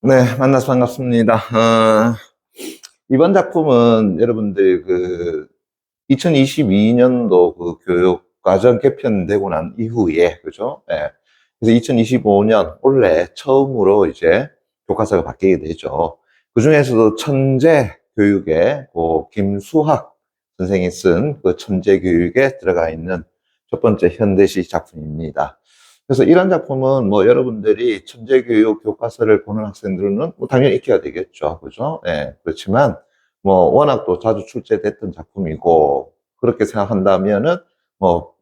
네, 만나서 반갑습니다. 이번 작품은 여러분들 2022년도 교육과정 개편되고 난 이후에, 그죠? 예. 그래서 2025년 올해 처음으로 이제 교과서가 바뀌게 되죠. 그 중에서도 천재 교육에 김수학 선생이 쓴 그 천재 교육에 들어가 있는 첫 번째 현대시 작품입니다. 그래서 이런 작품은 여러분들이 천재교육 교과서를 보는 학생들은 당연히 익혀야 되겠죠. 그죠? 예. 그렇지만 워낙 또 자주 출제됐던 작품이고 그렇게 생각한다면은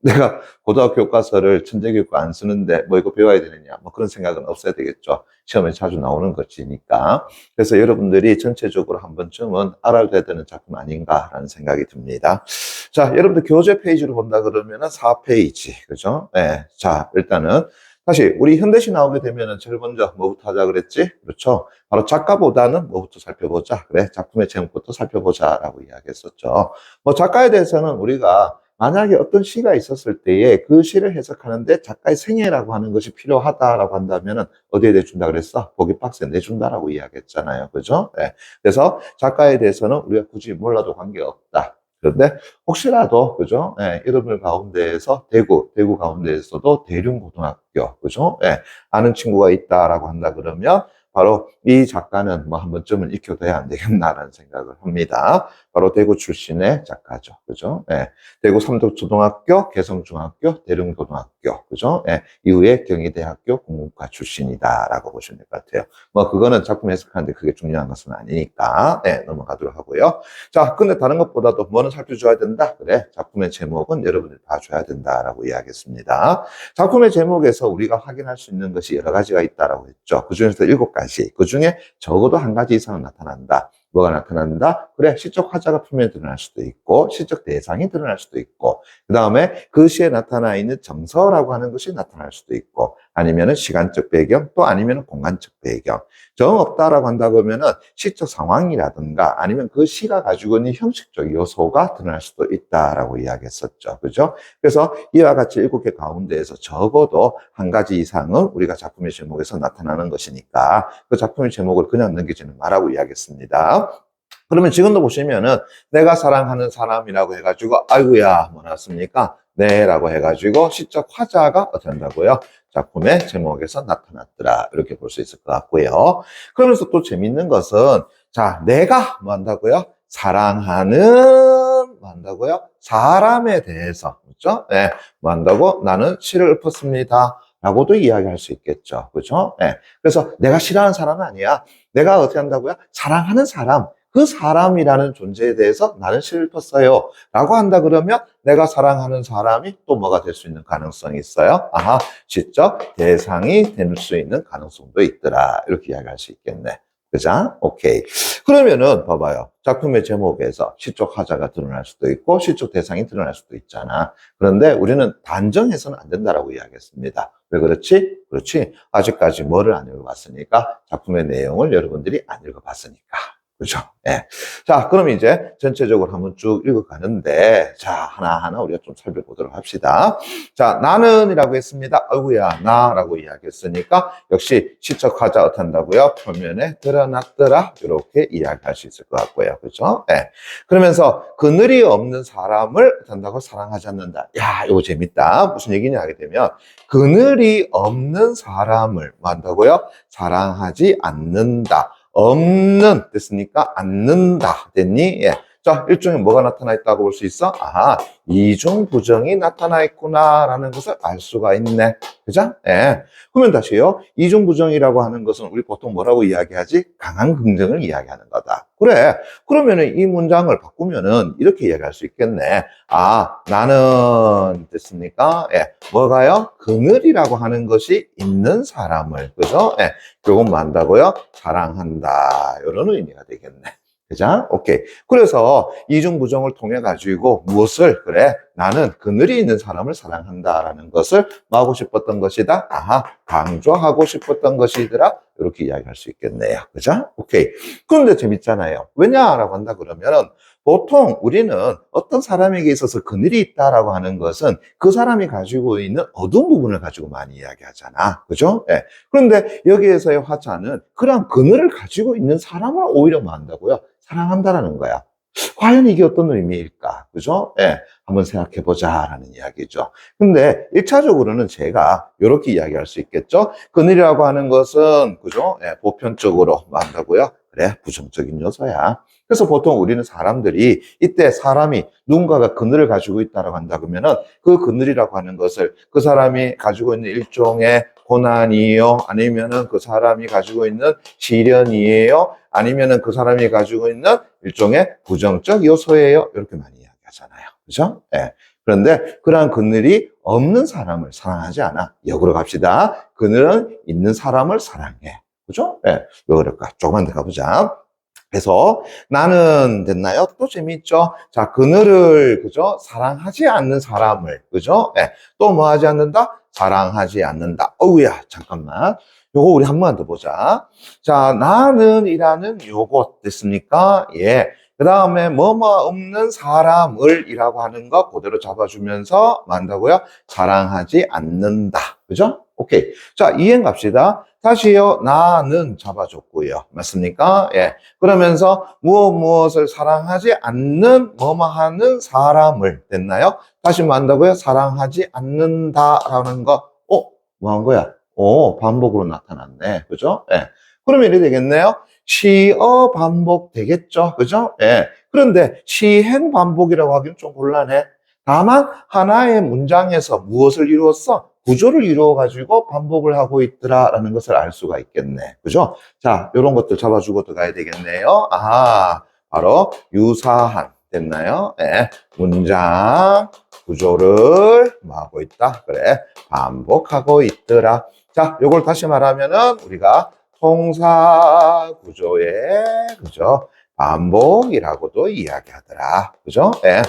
내가 고등학교 교과서를 천재교육과 안 쓰는데 이거 배워야 되느냐 그런 생각은 없어야 되겠죠. 시험에 자주 나오는 것이니까. 그래서 여러분들이 전체적으로 한 번쯤은 알아둬야 되는 작품 아닌가라는 생각이 듭니다. 자, 여러분들 교재 페이지로 본다 그러면은 4페이지, 그죠? 네. 자, 일단은 다시 우리 현대시 나오게 되면은 제일 먼저 뭐부터 하자 그랬지? 그렇죠? 바로 작가보다는 뭐부터 살펴보자. 그래, 작품의 제목부터 살펴보자라고 이야기했었죠. 작가에 대해서는 우리가 만약에 어떤 시가 있었을 때에 그 시를 해석하는데 작가의 생애라고 하는 것이 필요하다라고 한다면은 어디에 내준다 그랬어? 보기 박스에 내준다라고 이야기했잖아요. 그죠? 네. 그래서 작가에 대해서는 우리가 굳이 몰라도 관계없다. 그런데 혹시라도, 그죠? 예, 이름을 가운데에서 대구 가운데에서도 대륜고등학교, 그죠? 예, 아는 친구가 있다라고 한다 그러면 바로 이 작가는 한 번쯤은 익혀둬야 안 되겠나라는 생각을 합니다. 바로 대구 출신의 작가죠. 그죠? 예, 대구 삼덕초등학교, 개성중학교, 대륜고등학교, 그죠? 예, 이후에 경희대학교 국문과 출신이다라고 보시면 될 것 같아요. 그거는 작품 해석하는데 그게 중요한 것은 아니니까, 네, 넘어가도록 하고요. 자, 근데 다른 것보다도 뭐는 살펴줘야 된다? 그래, 작품의 제목은 여러분들이 봐줘야 된다라고 이야기했습니다. 작품의 제목에서 우리가 확인할 수 있는 것이 여러 가지가 있다라고 했죠. 그 중에서 7가지. 그 중에 적어도 한 가지 이상은 나타난다. 뭐가 나타난다? 그래, 시적 화자가 표면에 드러날 수도 있고, 시적 대상이 드러날 수도 있고, 그 다음에 그 시에 나타나 있는 정서라고 하는 것이 나타날 수도 있고, 아니면은 시간적 배경, 또 아니면은 공간적 배경. 정 없다라고 한다고 하면은 시적 상황이라든가 아니면 그 시가 가지고 있는 형식적 요소가 드러날 수도 있다라고 이야기했었죠. 그죠? 그래서 이와 같이 7개 가운데에서 적어도 한 가지 이상은 우리가 작품의 제목에서 나타나는 것이니까 그 작품의 제목을 그냥 넘기지는 말라고 이야기했습니다. 그러면 지금도 보시면은 내가 사랑하는 사람이라고 해가지고 아이고야 뭐 나왔습니까? 네라고 해가지고 시적 화자가 어떻게 한다고요? 작품의 제목에서 나타났더라 이렇게 볼 수 있을 것 같고요. 그러면서 또 재밌는 것은 자 내가 뭐 한다고요? 사랑하는 뭐 한다고요? 사람에 대해서 그렇죠? 네, 뭐 한다고? 나는 시를 읊었습니다. 라고도 이야기할 수 있겠죠. 그렇죠? 네. 그래서 내가 싫어하는 사람은 아니야. 내가 어떻게 한다고요? 사랑하는 사람. 그 사람이라는 존재에 대해서 나는 시를 폈어요. 라고 한다 그러면 내가 사랑하는 사람이 또 뭐가 될 수 있는 가능성이 있어요? 아하, 시적 대상이 될 수 있는 가능성도 있더라. 이렇게 이야기할 수 있겠네. 그죠? 오케이. 그러면은 봐봐요. 작품의 제목에서 시적 화자가 드러날 수도 있고 시적 대상이 드러날 수도 있잖아. 그런데 우리는 단정해서는 안 된다라고 이야기했습니다. 왜 그렇지? 그렇지. 아직까지 뭐를 안 읽어봤으니까 작품의 내용을 여러분들이 안 읽어봤으니까. 그죠? 예. 자, 그럼 이제 전체적으로 한번 쭉 읽어가는데, 자, 하나하나 우리가 좀 살펴보도록 합시다. 자, 나는이라고 했습니다. 아이고야, 나라고 이야기했으니까, 역시 시적화자 어떻게 한다고요? 표면에 드러났더라. 이렇게 이야기할 수 있을 것 같고요. 그죠? 예. 그러면서, 그늘이 없는 사람을 한다고 사랑하지 않는다. 야, 이거 재밌다. 무슨 얘기냐 하게 되면, 그늘이 없는 사람을 뭐 한다고요? 사랑하지 않는다. 없는 됐으니까 않는다 됐니? 예. 자, 일종의 뭐가 나타나 있다고 볼 수 있어? 아하, 이중 부정이 나타나 있구나라는 것을 알 수가 있네. 그죠? 예. 그러면 다시요. 이중 부정이라고 하는 것은 우리 보통 뭐라고 이야기하지? 강한 긍정을 이야기하는 거다. 그래. 그러면은 이 문장을 바꾸면은 이렇게 이야기할 수 있겠네. 아, 나는 됐습니까? 예. 뭐가요? 그늘이라고 하는 것이 있는 사람을, 그죠? 예. 그건 뭐 한다고요? 사랑한다. 이런 의미가 되겠네. 그죠? 오케이. 그래서 이중 부정을 통해 가지고 무엇을 그래? 나는 그늘이 있는 사람을 사랑한다라는 것을 뭐 하고 싶었던 것이다? 아하, 강조하고 싶었던 것이더라. 이렇게 이야기할 수 있겠네요. 그죠? 오케이. 그런데 재밌잖아요. 왜냐라고 한다 그러면은 보통 우리는 어떤 사람에게 있어서 그늘이 있다라고 하는 것은 그 사람이 가지고 있는 어두운 부분을 가지고 많이 이야기하잖아. 그죠? 예. 그런데 여기에서의 화자는 그런 그늘을 가지고 있는 사람을 오히려 뭐 한다고요? 사랑한다라는 거야. 과연 이게 어떤 의미일까? 그죠? 예. 한번 생각해 보자라는 이야기죠. 근데 1차적으로는 제가 이렇게 이야기할 수 있겠죠? 그늘이라고 하는 것은, 그죠? 예. 보편적으로 뭐 한다고요? 그래, 부정적인 요소야. 그래서 보통 우리는 사람들이 이때 사람이 누군가가 그늘을 가지고 있다고 한다 그러면은 그 그늘이라고 하는 것을 그 사람이 가지고 있는 일종의 고난이에요? 아니면은 그 사람이 가지고 있는 시련이에요? 아니면은 그 사람이 가지고 있는 일종의 부정적 요소예요? 이렇게 많이 이야기하잖아요. 그죠? 예. 그런데 그러한 그늘이 없는 사람을 사랑하지 않아. 역으로 갑시다. 그늘은 있는 사람을 사랑해. 그죠? 예. 왜 그럴까? 조금만 더 가보자. 그래서 나는 됐나요? 또 재미있죠? 자, 그늘을, 그죠? 사랑하지 않는 사람을, 그죠? 예. 또 뭐 하지 않는다? 사랑하지 않는다. 어우야, 잠깐만. 요거 우리 한 번 더 보자. 자, 나는 이라는 요거 됐습니까? 예. 그 다음에 뭐뭐 없는 사람을 이라고 하는 거 그대로 잡아주면서 뭐 한다고요? 사랑하지 않는다. 그죠? 오케이. 자, 이행 갑시다. 다시요, 나는 잡아줬고요. 맞습니까? 예. 그러면서 무엇을 사랑하지 않는 뭐뭐 하는 사람을 됐나요? 다시 뭐 한다고요? 사랑하지 않는다라는 거. 뭐 한 거야? 반복으로 나타났네. 그죠? 예. 그러면 이렇게 되겠네요. 시어 반복 되겠죠? 그죠? 예. 그런데 시행 반복이라고 하기는 좀 곤란해. 다만 하나의 문장에서 무엇을 이루었어? 구조를 이루어가지고 반복을 하고 있더라라는 것을 알 수가 있겠네. 그죠? 자, 이런 것들 잡아주고 들어가야 되겠네요. 아하, 바로 유사한. 됐나요? 네. 문장 구조를 뭐 하고 있다? 그래, 반복하고 있더라. 자, 요걸 다시 말하면은 우리가 통사 구조의, 그죠? 반복이라고도 이야기하더라. 그죠? 예.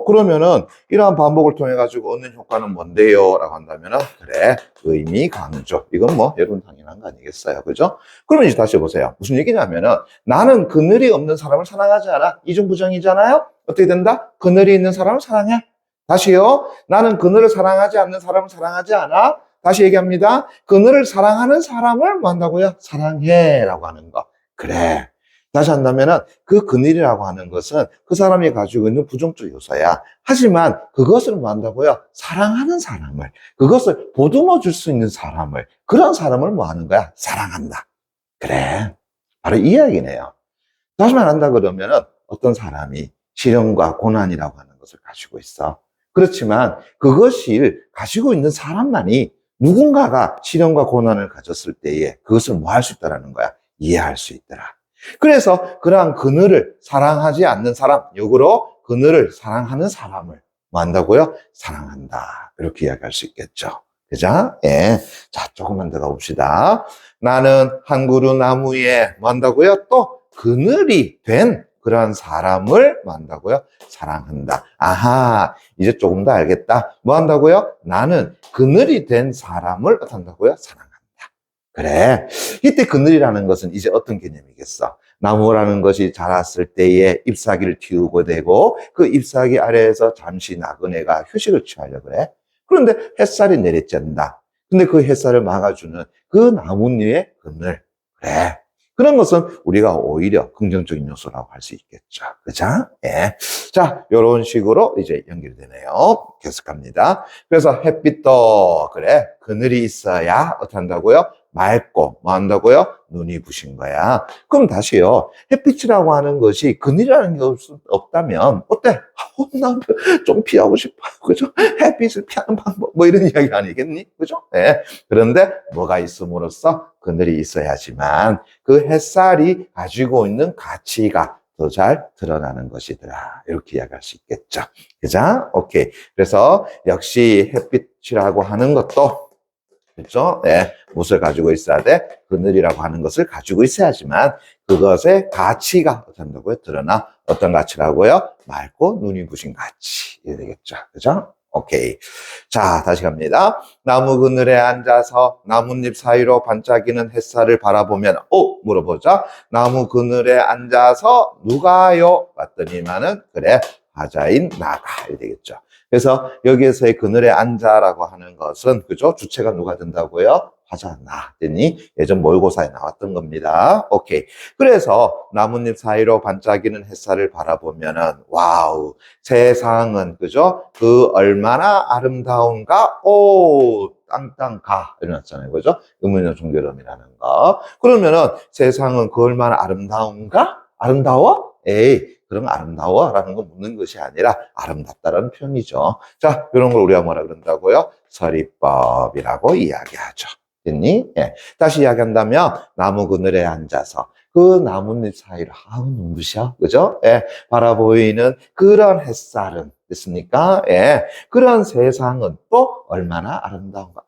그러면은 이러한 반복을 통해 가지고 얻는 효과는 뭔데요? 라고 한다면은 그래, 의미 강조. 이건 뭐 여러분 당연한 거 아니겠어요? 그죠? 그러면 이제 다시 보세요. 무슨 얘기냐면은 나는 그늘이 없는 사람을 사랑하지 않아. 이중부정이잖아요? 어떻게 된다? 그늘이 있는 사람을 사랑해. 다시요. 나는 그늘을 사랑하지 않는 사람을 사랑하지 않아. 다시 얘기합니다. 그늘을 사랑하는 사람을 뭐 한다고요? 사랑해. 라고 하는 거. 그래. 다시 한다면은 그 그늘이라고 하는 것은 그 사람이 가지고 있는 부정적 요소야. 하지만 그것을 뭐 한다고요? 사랑하는 사람을, 그것을 보듬어 줄 수 있는 사람을, 그런 사람을 뭐 하는 거야? 사랑한다. 그래. 바로 이 이야기네요. 다시 말한다 그러면은 어떤 사람이 시련과 고난이라고 하는 것을 가지고 있어. 그렇지만 그것을 가지고 있는 사람만이 누군가가 시련과 고난을 가졌을 때에 그것을 뭐 할 수 있다라는 거야? 이해할 수 있더라. 그래서 그러한 그늘을 사랑하지 않는 사람, 역으로 그늘을 사랑하는 사람을 뭐 한다고요? 사랑한다. 이렇게 이야기할 수 있겠죠. 그죠? 예. 자, 조금만 더 가봅시다. 나는 한 그루 나무에 뭐 한다고요? 또 그늘이 된 그러한 사람을 뭐 한다고요? 사랑한다. 아하, 이제 조금 더 알겠다. 뭐 한다고요? 나는 그늘이 된 사람을 어떻다고요? 사랑한다. 그래. 이때 그늘이라는 것은 이제 어떤 개념이겠어? 나무라는 것이 자랐을 때에 잎사귀를 틔우고 되고 그 잎사귀 아래에서 잠시 나그네가 휴식을 취하려고 그래. 그런데 햇살이 내리쬐는다. 근데 그 햇살을 막아주는 그 나뭇잎의 그늘. 그래. 그런 것은 우리가 오히려 긍정적인 요소라고 할 수 있겠죠. 그죠? 예. 자, 요런 식으로 이제 연결되네요. 계속합니다. 그래서 햇빛도, 그래, 그늘이 있어야 어떻게 한다고요? 맑고, 뭐 한다고요? 눈이 부신 거야. 그럼 다시요. 햇빛이라고 하는 것이 그늘이라는 게 없다면, 어때? 난 좀 피하고 싶어요. 그죠? 햇빛을 피하는 방법, 뭐 이런 이야기 아니겠니? 그죠? 네. 그런데 뭐가 있음으로써 그늘이 있어야지만 그 햇살이 가지고 있는 가치가 더 잘 드러나는 것이더라. 이렇게 이야기할 수 있겠죠. 그죠? 오케이. 그래서 역시 햇빛이라고 하는 것도 그렇죠? 예, 무엇을 가지고 있어야 돼? 그늘이라고 하는 것을 가지고 있어야지만 그것의 가치가 어떤다고요? 드러나. 어떤 가치라고요? 맑고 눈이 부신 가치. 이래 되겠죠. 그죠? 오케이. 자, 다시 갑니다. 나무 그늘에 앉아서 나뭇잎 사이로 반짝이는 햇살을 바라보면, 물어보자. 나무 그늘에 앉아서 누가요? 봤더니만은, 그래, 화자인 나가. 이래 되겠죠. 그래서 여기에서의 그늘에 앉아라고 하는 것은, 그죠? 주체가 누가 된다고요? 화자 나. 됐니? 예전 모의고사에 나왔던 겁니다. 오케이. 그래서 나뭇잎 사이로 반짝이는 햇살을 바라보면은, 와우, 세상은, 그죠? 그 얼마나 아름다운가? 땅땅 가. 이러났잖아요. 그죠? 의문의 종결음이라는 거. 그러면은 세상은 그 얼마나 아름다운가? 아름다워? 에이, 그런 아름다워라는 거 묻는 것이 아니라 아름답다라는 표현이죠. 자, 이런 걸 우리가 뭐라 그런다고요? 서리법이라고 이야기하죠. 됐니? 예. 다시 이야기한다면 나무 그늘에 앉아서 그 나뭇잎 사이로 눈부셔, 그죠? 예. 바라보이는 그런 햇살은 됐습니까? 예. 그런 세상은 또 얼마나 아름다운가?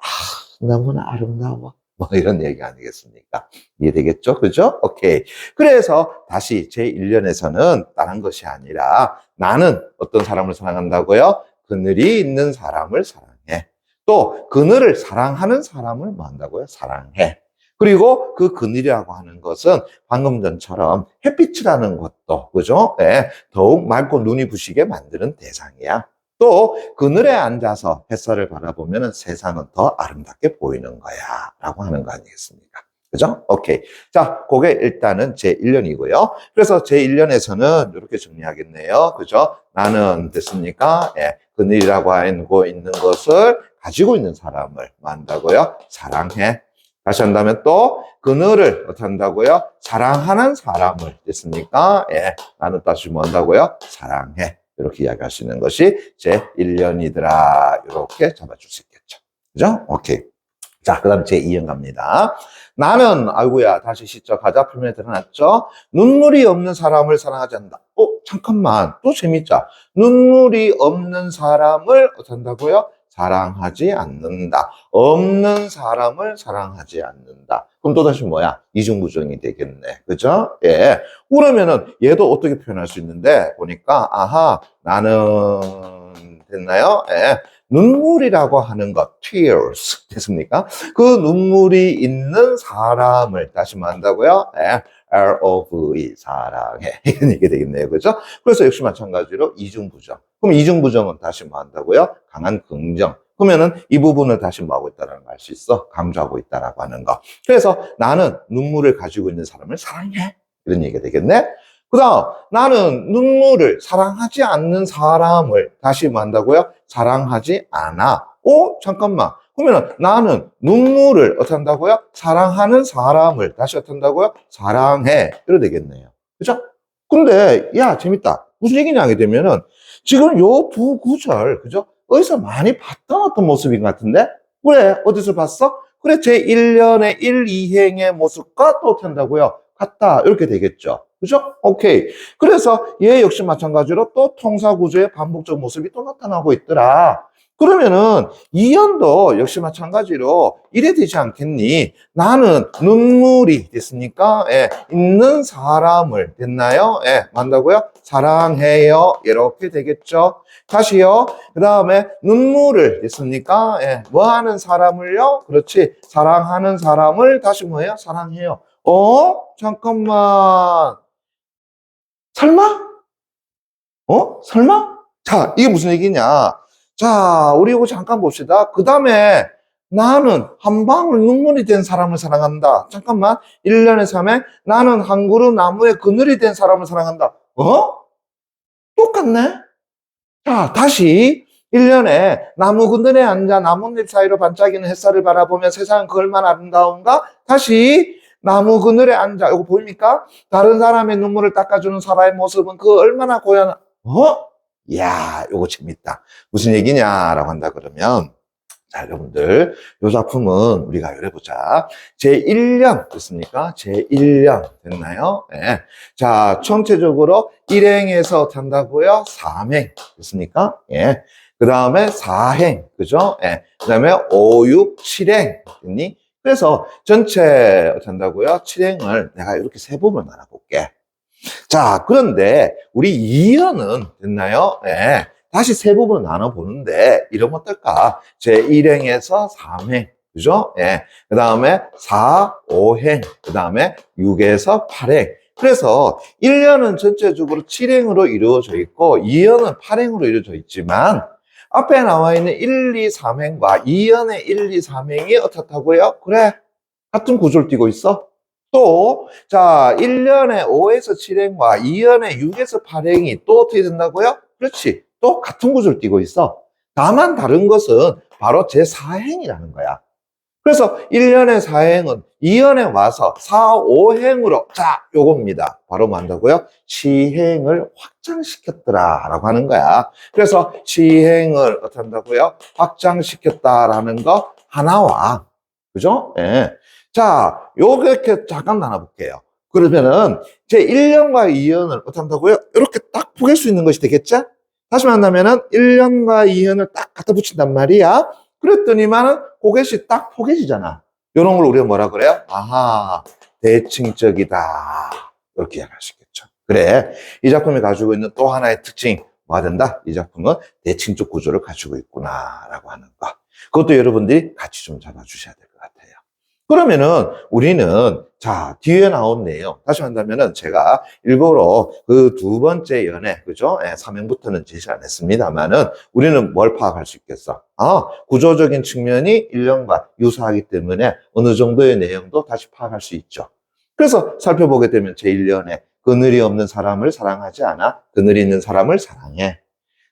너무나 아름다워. 뭐 이런 얘기 아니겠습니까? 이해되겠죠? 그죠? 오케이. 그래서 다시 제1년에서는 다른 것이 아니라 나는 어떤 사람을 사랑한다고요? 그늘이 있는 사람을 사랑해. 또 그늘을 사랑하는 사람을 뭐 한다고요? 사랑해. 그리고 그 그늘이라고 하는 것은 방금 전처럼 햇빛이라는 것도, 그죠? 네, 더욱 맑고 눈이 부시게 만드는 대상이야. 또 그늘에 앉아서 햇살을 바라보면 세상은 더 아름답게 보이는 거야 라고 하는 거 아니겠습니까? 그죠? 오케이. 자, 그게 일단은 제1년이고요. 그래서 제1년에서는 이렇게 정리하겠네요. 그죠? 나는 됐습니까? 예, 그늘이라고 하고 있는 것을 가지고 있는 사람을 뭐 한다고요? 사랑해. 다시 한다면 또 그늘을 어떻게 한다고요? 사랑하는 사람을 됐습니까? 예, 나는 다시 뭐 한다고요? 사랑해. 이렇게 이야기할 수 있는 것이 제1년이더라. 이렇게 잡아줄 수 있겠죠. 그죠? 오케이. 자, 그 다음 제2년 갑니다. 나는, 아이고야, 다시 시적 가자. 표면에 드러났죠? 눈물이 없는 사람을 사랑하지 않는다. 잠깐만. 또 재밌죠? 눈물이 없는 사람을 어떻게 한다고요? 사랑하지 않는다. 없는 사람을 사랑하지 않는다. 그럼 또다시 뭐야? 이중부정이 되겠네. 그죠? 예. 그러면은 얘도 어떻게 표현할 수 있는데, 보니까, 나는, 됐나요? 예. 눈물이라고 하는 것, tears. 됐습니까? 그 눈물이 있는 사람을 다시 뭐 한다고요? 예. love, 사랑해. 이런 얘기 되겠네요. 그죠? 그래서 역시 마찬가지로 이중부정. 그럼 이중부정은 다시 뭐 한다고요? 강한 긍정. 그러면은 이 부분을 다시 뭐 하고 있다라는 걸 알 수 있어? 강조하고 있다라고 하는 거. 그래서 나는 눈물을 가지고 있는 사람을 사랑해. 이런 얘기가 되겠네? 그 다음, 나는 눈물을 사랑하지 않는 사람을 다시 뭐 한다고요? 사랑하지 않아. 잠깐만. 그러면 나는 눈물을 어떻게 한다고요? 사랑하는 사람을 다시 어떻게 한다고요? 사랑해. 이래 되겠네요. 그죠? 근데, 야, 재밌다. 무슨 얘기냐 하게 되면은, 지금 요 두 구절, 그죠? 어디서 많이 봤던 어떤 모습인 것 같은데? 그래, 어디서 봤어? 그래, 제1년의 1, 2행의 모습과 또 어떻게 한다고요? 같다. 이렇게 되겠죠. 그죠? 오케이. 그래서 얘 역시 마찬가지로 또 통사구조의 반복적 모습이 또 나타나고 있더라. 그러면은 2년도 역시 마찬가지로 이래 되지 않겠니? 나는 눈물이 됐습니까? 예, 있는 사람을 됐나요? 예, 만다고요? 사랑해요. 이렇게 되겠죠. 다시요. 그 다음에 눈물을 됐습니까? 예, 뭐 하는 사람을요? 그렇지. 사랑하는 사람을 다시 뭐예요? 사랑해요. 잠깐만. 설마? 설마? 자, 이게 무슨 얘기냐? 자, 우리 이거 잠깐 봅시다. 그 다음에 나는 한 방울 눈물이 된 사람을 사랑한다. 잠깐만. 1년의 3회 나는 한 그루 나무의 그늘이 된 사람을 사랑한다. 똑같네? 자, 다시 1년에 나무 그늘에 앉아 나뭇잎 사이로 반짝이는 햇살을 바라보면 세상은 그 얼마나 아름다운가? 다시 나무 그늘에 앉아. 이거 보입니까? 다른 사람의 눈물을 닦아주는 사람의 모습은 그 얼마나 고연한, 이야, 요거 재밌다. 무슨 얘기냐라고 한다 그러면, 자, 여러분들, 요 작품은 우리가 열어보자. 제1년 됐습니까? 제1년 됐나요? 네. 자, 전체적으로 1행에서 탄다고요? 3행 됐습니까? 예. 그 다음에 4행, 그죠? 예. 그 다음에 5, 6, 7행. 됐니? 그래서 전체 어떻게 한다고요? 7행을 내가 이렇게 세 부분을 나눠볼게. 자, 그런데 우리 2연은 됐나요? 예. 다시 세 부분을 나눠보는데 이러면 어떨까? 제1행에서 3행. 그죠? 예. 그 다음에 4, 5행. 그 다음에 6에서 8행. 그래서 1년은 전체적으로 7행으로 이루어져 있고 2년은 8행으로 이루어져 있지만 앞에 나와 있는 1, 2, 3행과 2년의 1, 2, 3행이 어떻다고요? 그래, 같은 구조를 띠고 있어. 또, 자, 1년에 5에서 7행과 2년에 6에서 8행이 또 어떻게 된다고요? 그렇지. 또 같은 구조를 띠고 있어. 다만 다른 것은 바로 제4행이라는 거야. 그래서 1년의 4행은 2년에 와서 4, 5행으로, 자, 요겁니다. 바로 뭐 한다고요? 시행을 확장시켰더라 라고 하는 거야. 그래서 시행을 어떻게 한다고요? 확장시켰다라는 거 하나와, 그죠? 예. 자, 요렇게 잠깐 나눠볼게요. 그러면은 제 1년과 2년을 어떻게 한다고요? 이렇게 딱 포개할 수 있는 것이 되겠죠? 다시 말하면은 1년과 2년을 딱 갖다 붙인단 말이야. 그랬더니만은 포개시 딱 포개지잖아. 이런 걸 우리가 뭐라 그래요? 아하, 대칭적이다. 이렇게 이야기할 수 있겠죠. 그래, 이 작품이 가지고 있는 또 하나의 특징이 뭐가 된다? 이 작품은 대칭적 구조를 가지고 있구나라고 하는 거. 그것도 여러분들이 같이 좀 잡아주셔야 될 것 같아요. 그러면은 우리는 자, 뒤에 나온 내용 다시 한다면은 제가 일부러 그 두 번째 연애, 그죠? 예, 3행부터는 제시 안 했습니다만은 우리는 뭘 파악할 수 있겠어? 구조적인 측면이 1년과 유사하기 때문에 어느 정도의 내용도 다시 파악할 수 있죠. 그래서 살펴보게 되면 제1년에 그늘이 없는 사람을 사랑하지 않아 그늘이 있는 사람을 사랑해.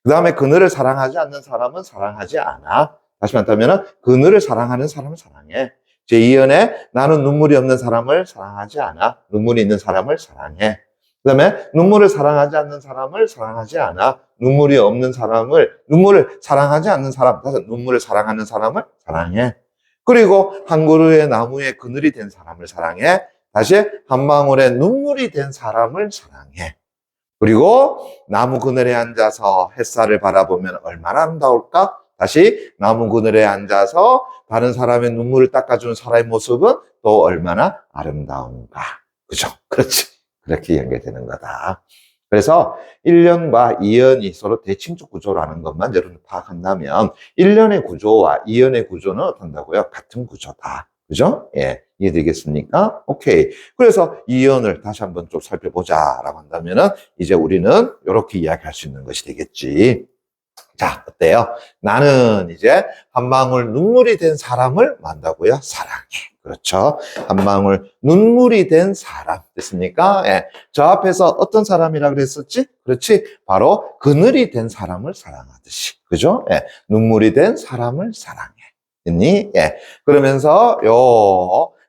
그 다음에 그늘을 사랑하지 않는 사람은 사랑하지 않아. 다시 말하면 그늘을 사랑하는 사람을 사랑해. 제2연에 나는 눈물이 없는 사람을 사랑하지 않아. 눈물이 있는 사람을 사랑해. 그 다음에 눈물을 사랑하지 않는 사람을 사랑하지 않아. 눈물을 사랑하지 않는 사람. 다시 눈물을 사랑하는 사람을 사랑해. 그리고 한 그루의 나무에 그늘이 된 사람을 사랑해. 다시 한 방울의 눈물이 된 사람을 사랑해. 그리고 나무 그늘에 앉아서 햇살을 바라보면 얼마나 아름다울까? 다시 나무 그늘에 앉아서 다른 사람의 눈물을 닦아주는 사람의 모습은 또 얼마나 아름다운가. 그죠? 그렇지. 그렇게 연결되는 거다. 그래서 1년과 2년이 서로 대칭적 구조라는 것만 여러분 파악한다면 1년의 구조와 2년의 구조는 어떤다고요? 같은 구조다. 그죠? 예. 이해되겠습니까? 오케이. 그래서 2년을 다시 한번 좀 살펴보자라고 한다면은 이제 우리는 이렇게 이야기할 수 있는 것이 되겠지. 자, 어때요? 나는 이제 한 방울 눈물이 된 사람을 만다고요? 사랑해. 그렇죠. 한 방울 눈물이 된 사람. 됐습니까? 예. 저 앞에서 어떤 사람이라 그랬었지? 그렇지. 바로 그늘이 된 사람을 사랑하듯이. 그죠? 예. 눈물이 된 사람을 사랑해. 됐니? 예. 그러면서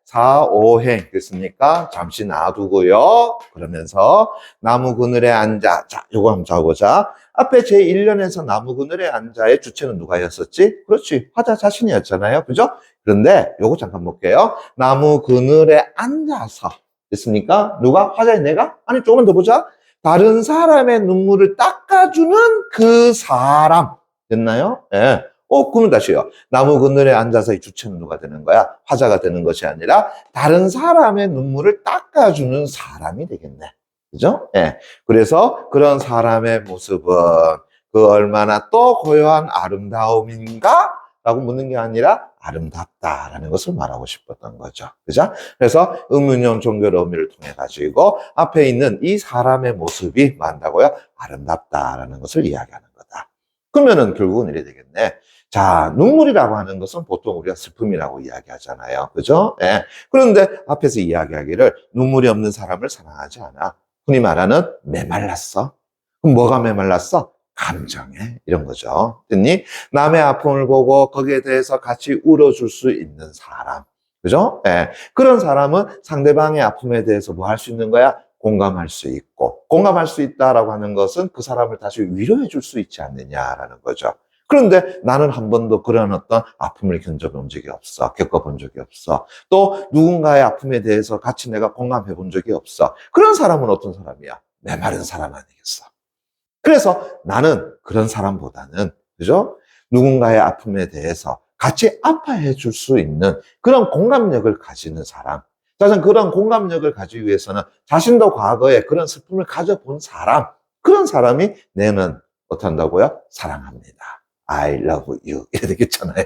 4, 5행 됐습니까? 잠시 놔두고요. 그러면서 나무 그늘에 앉아. 자, 요거 한번 잡아보자. 앞에 제1년에서 나무 그늘에 앉아의 주체는 누가였었지? 그렇지. 화자 자신이었잖아요. 그죠? 그런데 요거 잠깐 볼게요. 나무 그늘에 앉아서 됐습니까? 누가? 화자인 내가? 아니, 조금만 더 보자. 다른 사람의 눈물을 닦아주는 그 사람. 됐나요? 예. 그러면 다시요. 나무 그늘에 앉아서 이 주체는 누가 되는 거야? 화자가 되는 것이 아니라 다른 사람의 눈물을 닦아주는 사람이 되겠네. 그죠? 예. 그래서 그런 사람의 모습은 그 얼마나 또 고요한 아름다움인가? 라고 묻는 게 아니라 아름답다라는 것을 말하고 싶었던 거죠. 그죠? 그래서 의문형 종교의 의미를 통해 가지고 앞에 있는 이 사람의 모습이 만다고요? 아름답다라는 것을 이야기하는 거다. 그러면은 결국은 이래 되겠네. 자, 눈물이라고 하는 것은 보통 우리가 슬픔이라고 이야기하잖아요. 그죠? 예. 그런데 앞에서 이야기하기를 눈물이 없는 사람을 사랑하지 않아. 흔히 말하는 메말랐어. 그럼 뭐가 메말랐어? 감정에 이런 거죠. 됐니? 남의 아픔을 보고 거기에 대해서 같이 울어줄 수 있는 사람. 그죠? 예. 그런 사람은 상대방의 아픔에 대해서 뭐 할 수 있는 거야? 공감할 수 있고. 공감할 수 있다라고 하는 것은 그 사람을 다시 위로해 줄 수 있지 않느냐라는 거죠. 그런데 나는 한 번도 그런 어떤 아픔을 겪어본 적이 없어. 겪어본 적이 없어. 또 누군가의 아픔에 대해서 같이 내가 공감해 본 적이 없어. 그런 사람은 어떤 사람이야? 메마른 사람 아니겠어. 그래서 나는 그런 사람보다는 그죠? 누군가의 아픔에 대해서 같이 아파해 줄 수 있는 그런 공감력을 가지는 사람. 자신 그런 공감력을 가지기 위해서는 자신도 과거에 그런 슬픔을 가져본 사람, 그런 사람이 내는 어떻다고요? 사랑합니다. I love you. 이래 되겠잖아요.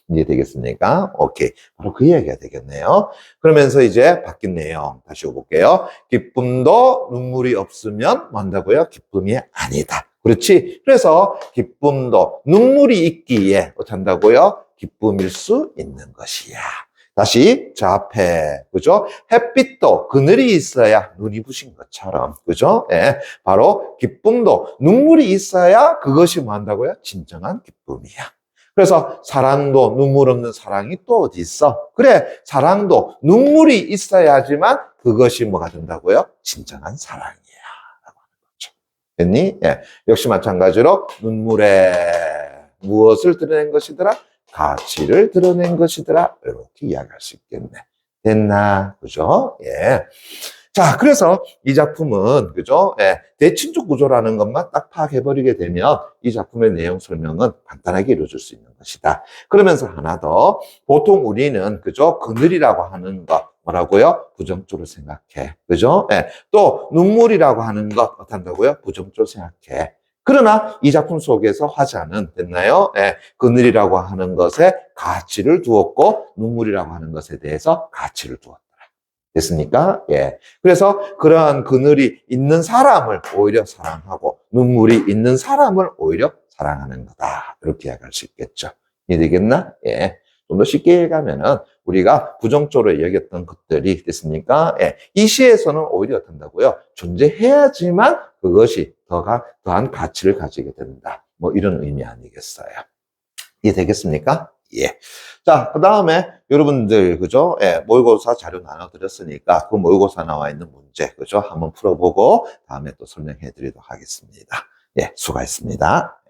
이해되겠습니까? 오케이. 바로 그 이야기가 되겠네요. 그러면서 이제 바뀐 내용 다시 해볼게요. 기쁨도 눈물이 없으면 뭐 한다고요? 기쁨이 아니다. 그렇지? 그래서 기쁨도 눈물이 있기에 어떻다고요? 기쁨일 수 있는 것이야. 다시 저 앞에 그죠? 햇빛도 그늘이 있어야 눈이 부신 것처럼 그죠? 예, 바로 기쁨도 눈물이 있어야 그것이 뭐 한다고요? 진정한 기쁨이야. 그래서 사랑도 눈물 없는 사랑이 또 어디 있어? 그래, 사랑도 눈물이 있어야지만 그것이 뭐가 된다고요? 진정한 사랑이야. 라고 하는 거죠. 됐니? 예, 역시 마찬가지로 눈물에 무엇을 드러낸 것이더라? 가치를 드러낸 것이더라. 이렇게 이야기할 수 있겠네. 됐나? 그죠? 예. 자, 그래서 이 작품은, 그죠? 예, 대칭적 구조라는 것만 딱 파악해버리게 되면 이 작품의 내용 설명은 간단하게 이루어질 수 있는 것이다. 그러면서 하나 더, 보통 우리는, 그죠? 그늘이라고 하는 것, 뭐라고요? 부정적으로 생각해. 그죠? 예, 또, 눈물이라고 하는 것, 어떻다고요? 부정적으로 생각해. 그러나 이 작품 속에서 화자는 됐나요? 예, 그늘이라고 하는 것에 가치를 두었고 눈물이라고 하는 것에 대해서 가치를 두었더라. 됐습니까? 예. 그래서 그러한 그늘이 있는 사람을 오히려 사랑하고 눈물이 있는 사람을 오히려 사랑하는 거다. 이렇게 이야기할 수 있겠죠. 이해되겠나? 예. 좀 더 쉽게 얘기하면은 우리가 부정적으로 여겼던 것들이 됐습니까? 예. 이 시에서는 오히려 어떤다고요? 존재해야지만 그것이 더한 가치를 가지게 된다. 뭐 이런 의미 아니겠어요? 이해되겠습니까? 예. 자, 그 다음에 여러분들, 그죠? 예, 모의고사 자료 나눠드렸으니까 그 모의고사 나와 있는 문제, 그죠? 한번 풀어보고 다음에 또 설명해 드리도록 하겠습니다. 예, 수고하셨습니다.